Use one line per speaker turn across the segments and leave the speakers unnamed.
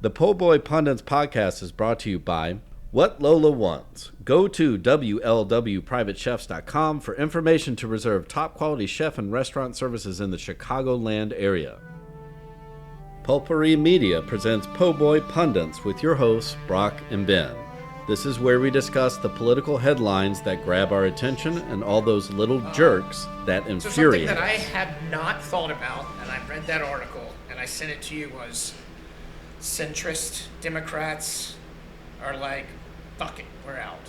The Po' Boy Pundits podcast is brought to you by What Lola Wants. Go to WLWPrivateChefs.com for information to reserve top quality chef and restaurant services in the Chicagoland area. Pulpery Media presents Po' Boy Pundits with your hosts, Brock and Ben. This is where we discuss the political headlines that grab our attention and all those little jerks that infuriate
So something that I
us.
had not thought about, and I read that article, and I sent it to you, was centrist Democrats are like, fuck it, we're out.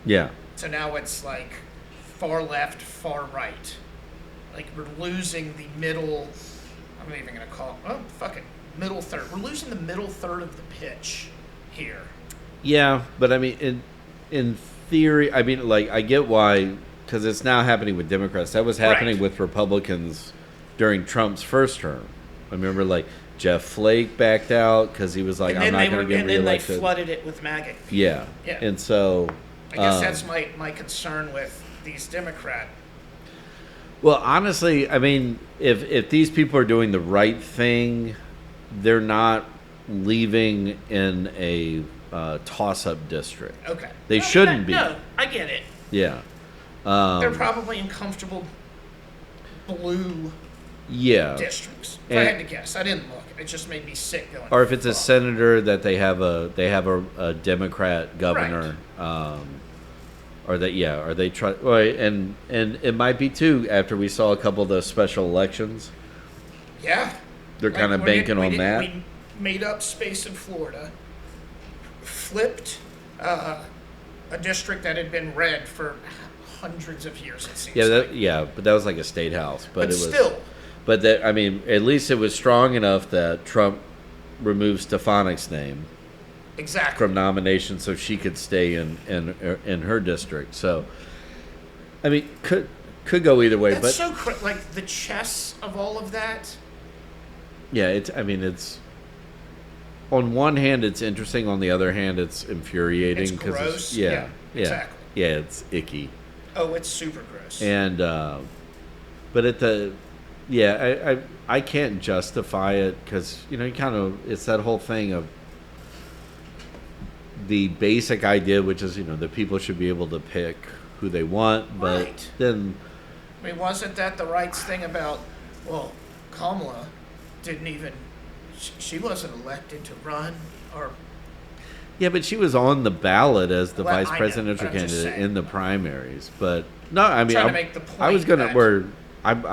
Yeah.
So now it's like far left, far right. Like we're losing the middle, I'm not even going to call it, middle third. We're losing the middle third of the pitch here.
Yeah, but I mean, in theory, I mean, like, I get why, because it's now happening with Democrats. That was happening with Republicans during Trump's first term. I remember, like, Jeff Flake backed out because he was like, I'm not going to get reelected.
And then they flooded it with MAGA.
Yeah. And so...
I guess that's my concern with these Democrats.
Well, honestly, I mean, if these people are doing the right thing, they're not leaving in a toss-up district.
Okay.
They shouldn't be.
No, I get it.
Yeah.
They're probably in comfortable blue districts. If I had to guess. I didn't look. It just made me sick going.
Or if it's a senator that they have a Democrat governor, or they try, right, and it might be too after we saw a couple of those special elections.
Yeah.
They're kind of banking on that.
We made up space in Florida, flipped a district that had been red for hundreds of years, it seems
but that was like a state house. But it was
still.
But that, I mean, at least it was strong enough that Trump removed Stefanik's name from nomination so she could stay in her district. So, I mean, could go either way.
That's
but
like the chess of all of that.
Yeah, it's on one hand it's interesting, on the other hand it's infuriating.
It's gross.
It's,
Exactly.
Yeah, it's icky.
Oh, it's super gross.
And but at the I can't justify it because it's that whole thing of the basic idea, which is that people should be able to pick who they want, but then
I mean, wasn't that the right thing about Kamala didn't even she wasn't elected to run or.
Yeah, but she was on the ballot as the vice
I
presidential
know,
candidate in the primaries. But no, I mean,
trying to make the point
I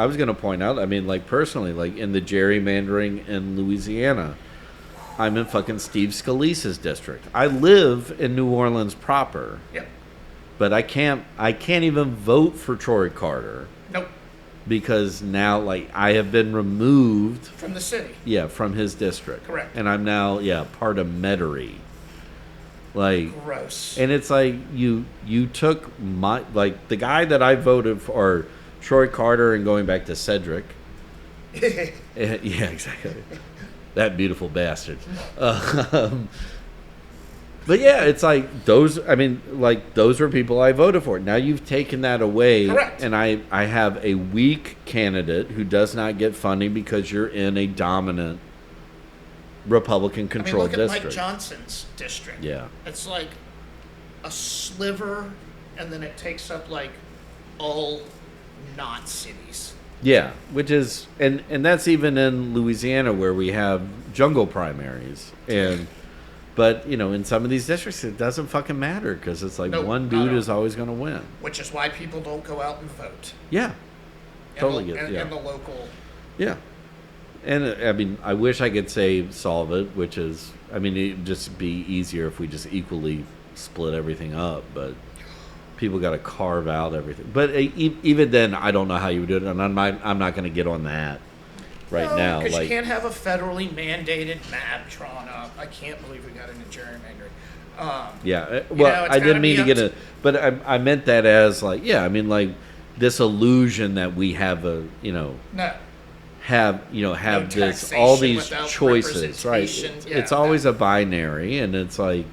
was gonna point out. I mean, like personally, like in the gerrymandering in Louisiana, I'm in fucking Steve Scalise's district. I live in New Orleans proper.
Yep.
But I can't even vote for Troy Carter.
Nope.
Because now, like, I have been removed
from the city.
Yeah, from his district.
Correct.
And I'm now part of Metairie. Like,
gross.
And it's like you took my, like, the guy that I voted for, Troy Carter, and going back to Cedric. Yeah, exactly. That beautiful bastard. But yeah, it's like those were people I voted for. Now you've taken that away.
Correct.
And I have a weak candidate who does not get funding because you're in a dominant Republican-controlled district.
Look at Mike Johnson's district.
Yeah.
It's like a sliver, and then it takes up like all not cities.
Yeah, which is and that's even in Louisiana where we have jungle primaries but in some of these districts it doesn't fucking matter because it's like one dude is always going to win.
Which is why people don't go out and vote.
Yeah. Totally
And the local.
Yeah. And I mean, I wish I could say solve it, which is, I mean, it'd just be easier if we just equally split everything up, but people got to carve out everything. But even then, I don't know how you would do it, and I'm not going to get on that now.
Because you can't have a federally mandated map drawn up. I can't believe we got into gerrymandering.
I didn't mean to get it, but I meant that as like, I mean, like this illusion that we have have this all these choices, right? It's always a binary, and it's like,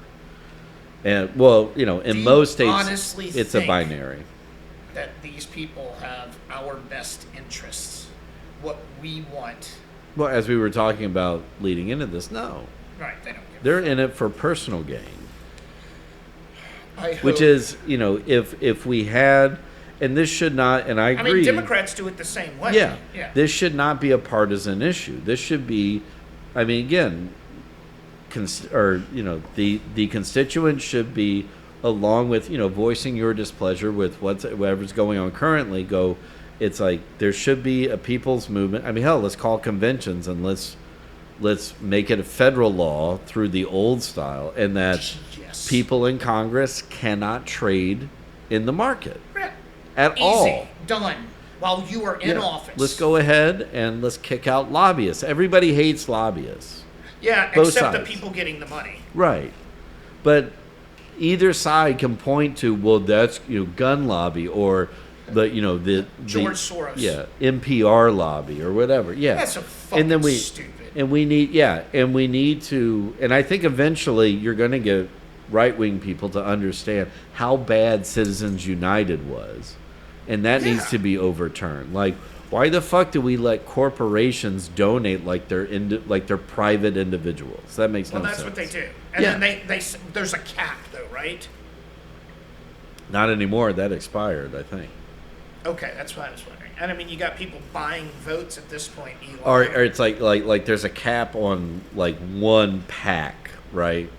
in most states it's a binary.
That these people have our best interests, what we want.
Well, as we were talking about leading into this, no.
Right.
They're in it for personal gain.
I hope.
Which is, if we had, and this should not, and I agree.
I mean, Democrats do it the same way.
Yeah.
Yeah.
This should not be a partisan issue. This should be, I mean, again, the constituents should be, along with, voicing your displeasure with whatever's going on currently, it's like there should be a people's movement. I mean, hell, let's call conventions and let's make it a federal law through the old style, and that people in Congress cannot trade in the market at all.
Easy. Done. While you are in office.
Let's go ahead and let's kick out lobbyists. Everybody hates lobbyists.
Yeah,
Both
except
sides.
the people getting the money.
Right. But either side can point to, well, that's gun lobby, or the
George Soros.
Yeah, NPR lobby or whatever. Yeah.
That's so fucking stupid.
And we need to, and I think eventually you're going to get right-wing people to understand how bad Citizens United was, and that needs to be overturned. Like, why the fuck do we let corporations donate like they're private individuals? That makes no sense.
Well, that's what they do. And then they there's a cap, though, right?
Not anymore. That expired, I think.
Okay, that's what I was wondering. And I mean, you got people buying votes at this point, Eli.
Or it's like there's a cap on like one PAC, right?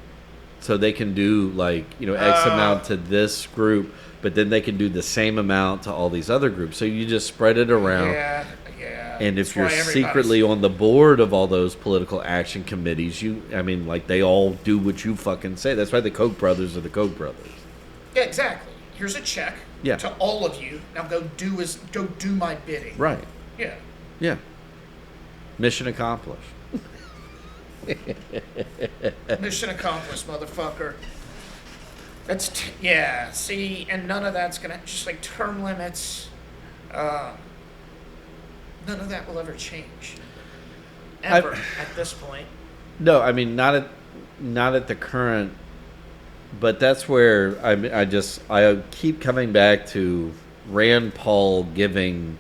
So they can do X amount to this group, but then they can do the same amount to all these other groups. So you just spread it around.
Yeah.
And if you're secretly on the board of all those political action committees, they all do what you fucking say. That's why the Koch brothers are the Koch brothers.
Yeah, exactly. Here's a check to all of you. Now go do my bidding.
Right.
Yeah.
Yeah. Mission accomplished.
Mission accomplished, motherfucker. See, and none of that's gonna, just like term limits, none of that will ever change. Ever at this point.
No, I mean not at the current, but that's where I keep coming back to Rand Paul giving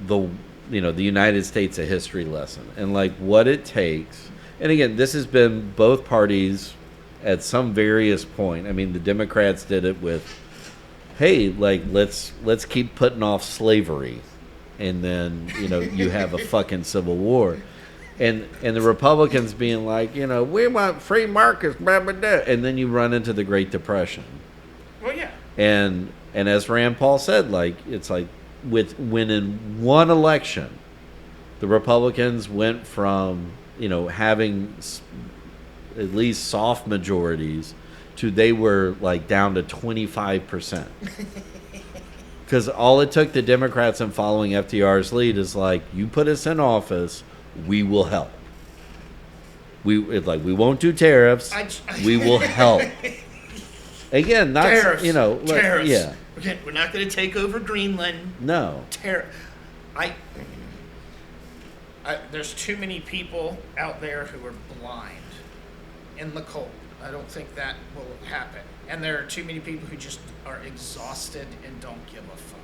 the United States a history lesson, and like what it takes. And again, this has been both parties at some various point. I mean, the Democrats did it with, hey, like let's keep putting off slavery, and then you have a fucking civil war, and the Republicans being like, we want free markets, blah, blah, blah. And then you run into the Great Depression.
Well, yeah.
And as Rand Paul said, like it's like when in one election, the Republicans went from having at least soft majorities to they were like down to 25%. Because all it took the Democrats in following FDR's lead is like, you put us in office, we will help. We won't do tariffs. We will help. Again, not
tariffs.
Tariffs. Yeah.
We're not going to take over Greenland.
No.
There's too many people out there who are blind in the cold. I don't think that will happen. And there are too many people who just are exhausted and don't give a fuck.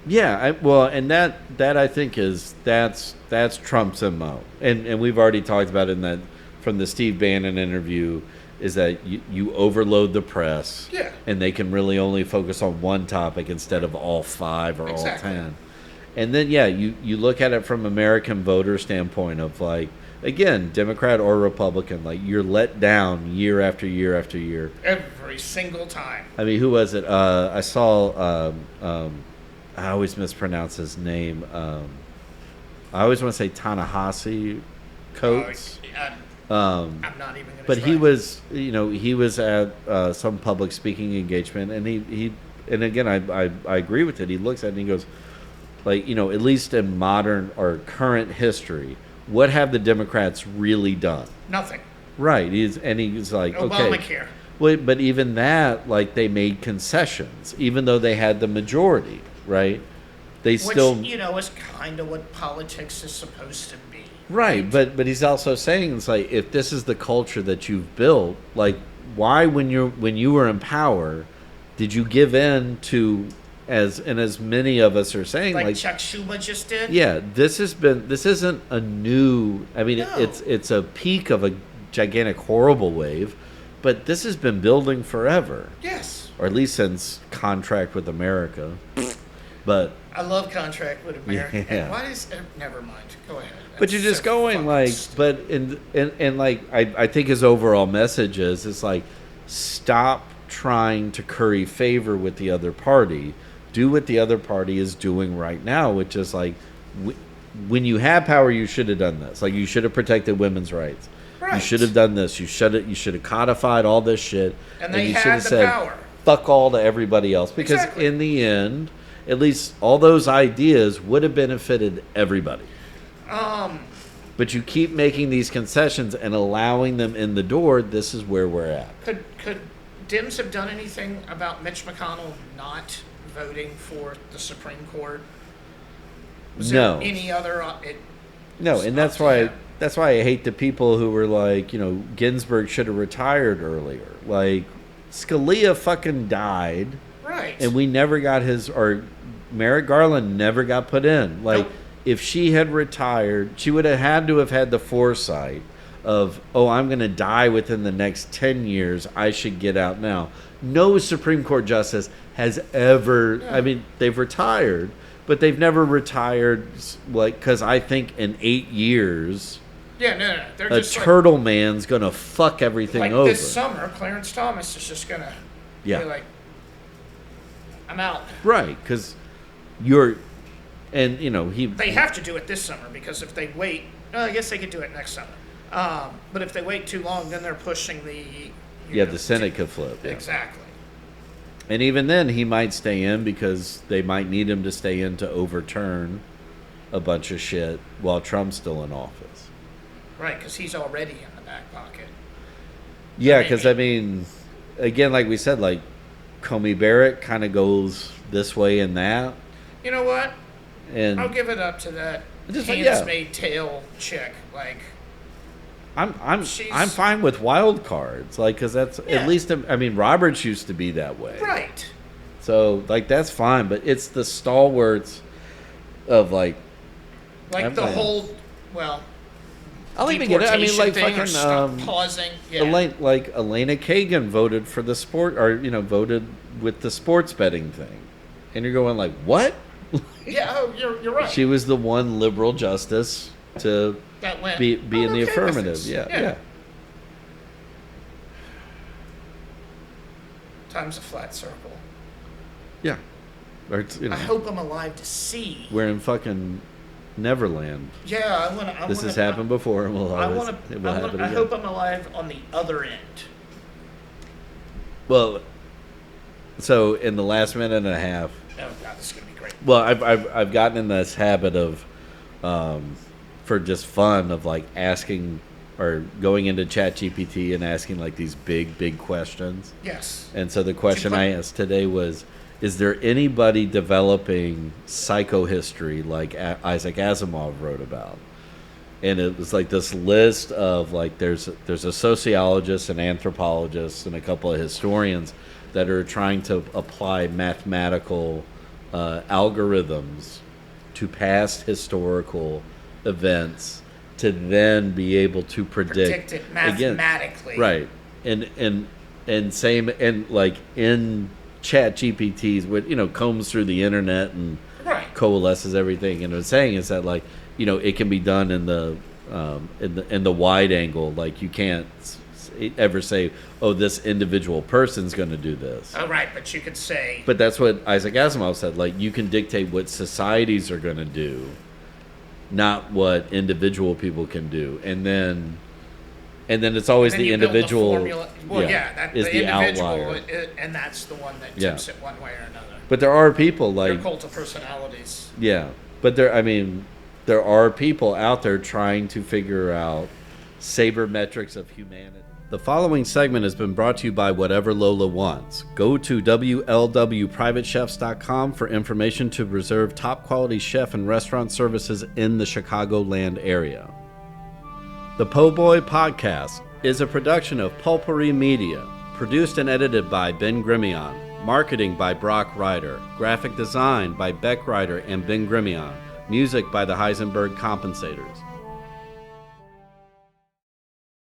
Yeah, and that I think that's Trump's MO. And we've already talked about it in that from the Steve Bannon interview, is that you overload the press.
Yeah. And
they can really only focus on one topic instead of all 5 or
exactly.
all 10. And then you look at it from American voter standpoint of like, again, Democrat or Republican, like you're let down year after year after year.
Every single time.
I mean, who was it? I saw. I always mispronounce his name. I always want to say Ta-Nehisi Coates.
I'm not even going to.
But he was at some public speaking engagement, and he and again I agree with it. He looks at it and he goes, like, at least in modern or current history, what have the Democrats really done?
Nothing.
Right. He's like, okay.
Obamacare.
Well, but even that, like, they made concessions, even though they had the majority, right? Which,
is kind of what politics is supposed to be.
Right, but he's also saying, it's like, if this is the culture that you've built, like, why when you were in power, did you give in to, as many of us are saying, like
Chuck Schumer just did?
Yeah, this isn't a new, I mean,
No.
it's a peak of a gigantic, horrible wave, but this has been building forever.
Yes.
Or at least since Contract with America. But
I love Contract with America.
Yeah.
And why is never mind. Go ahead.
But you're just going like, but and like I think his overall message is it's like, stop trying to curry favor with the other party. Do what the other party is doing right now, which is like, when you have power, you should have done this. Like, you should have protected women's rights.
Right.
You should have done this. You should have codified all this shit.
And they
you
had
should have
the
said,
power.
fuck all to everybody else. Because
Exactly.
in the end, at least all those ideas would have benefited everybody. But you keep making these concessions and allowing them in the door. This is where we're at.
Could Dems have done anything about Mitch McConnell not voting for the Supreme Court? Was
No.
there any other?
No, and that's why I hate the people who were like, Ginsburg should have retired earlier. Like, Scalia fucking died,
Right.
and we never got or Merrick Garland never got put in. Like,
Nope.
if she had retired, she would have had to have had the foresight of, I'm going to die within the next 10 years. I should get out now. No Supreme Court justice has ever, I mean, they've retired, but they've never retired, like, because I think in 8 years,
Yeah, no. They're
a
just
turtle man's going to fuck everything
like
over.
this summer. Clarence Thomas is just gonna be like, I'm out.
Right, because
They have to do it this summer because if they wait, I guess they could do it next summer. But if they wait too long, then they're pushing
the Senate could flip. Yeah.
Exactly.
And even then, he might stay in because they might need him to stay in to overturn a bunch of shit while Trump's still in office.
Right, because he's already in the back pocket.
Yeah, because, again, like we said, like, Comey Barrett kind of goes this way and that.
You know what?
And
I'll give it up to that
just
hands-made tail chick. Like,
I'm fine with wild cards, like, because that's at least, Roberts used to be that way.
Right.
So, like, that's fine, but it's the stalwarts of, like
the whole,
I'll even get it. I mean, like,
fucking
fucking
pausing. Yeah.
Elena Kagan voted for the sport, or voted with the sports betting thing, and you're going like, what?
Yeah, you're right.
She was the one liberal justice to
that went,
be in the affirmative.
Yeah. Time's a flat circle.
Yeah. Or it's,
I hope I'm alive to see.
We're in fucking Neverland.
Yeah, I want to.
This has happened before, and will
I
happen again.
I hope I'm alive on the other end.
Well, so in the last minute and a half.
Oh God, this is gonna be great.
Well, I've gotten in this habit of, for just fun, of like asking or going into ChatGPT and asking like these big questions.
Yes.
And so the question I asked today was, is there anybody developing psychohistory like Isaac Asimov wrote about? And it was like this list of like there's a sociologist, an anthropologist, and a couple of historians that are trying to apply mathematical algorithms to past historical events to then be able to predict
it mathematically.
Again, right. And same, and like in ChatGPT's, what combs through the internet and coalesces everything, and what it's saying is that like it can be done in the wide angle. Like you can't ever say, oh, this individual person's going to do this.
Oh, right, but you could say.
But that's what Isaac Asimov said. Like you can dictate what societies are going to do, not what individual people can do, and then it's always the individual.
Is
the outlier,
and that's the one that tips it one way or another.
But there are people like
they're cult of personalities.
Yeah, but there are people out there trying to figure out sabermetrics of humanity. The following segment has been brought to you by Whatever Lola Wants. Go to WLWPrivateChefs.com for information to reserve top quality chef and restaurant services in the Chicagoland area. The Po' Boy Podcast is a production of Pulpery Media, produced and edited by Ben Grimion, marketing by Brock Ryder, graphic design by Beck Ryder and Ben Grimion, music by the Heisenberg Compensators.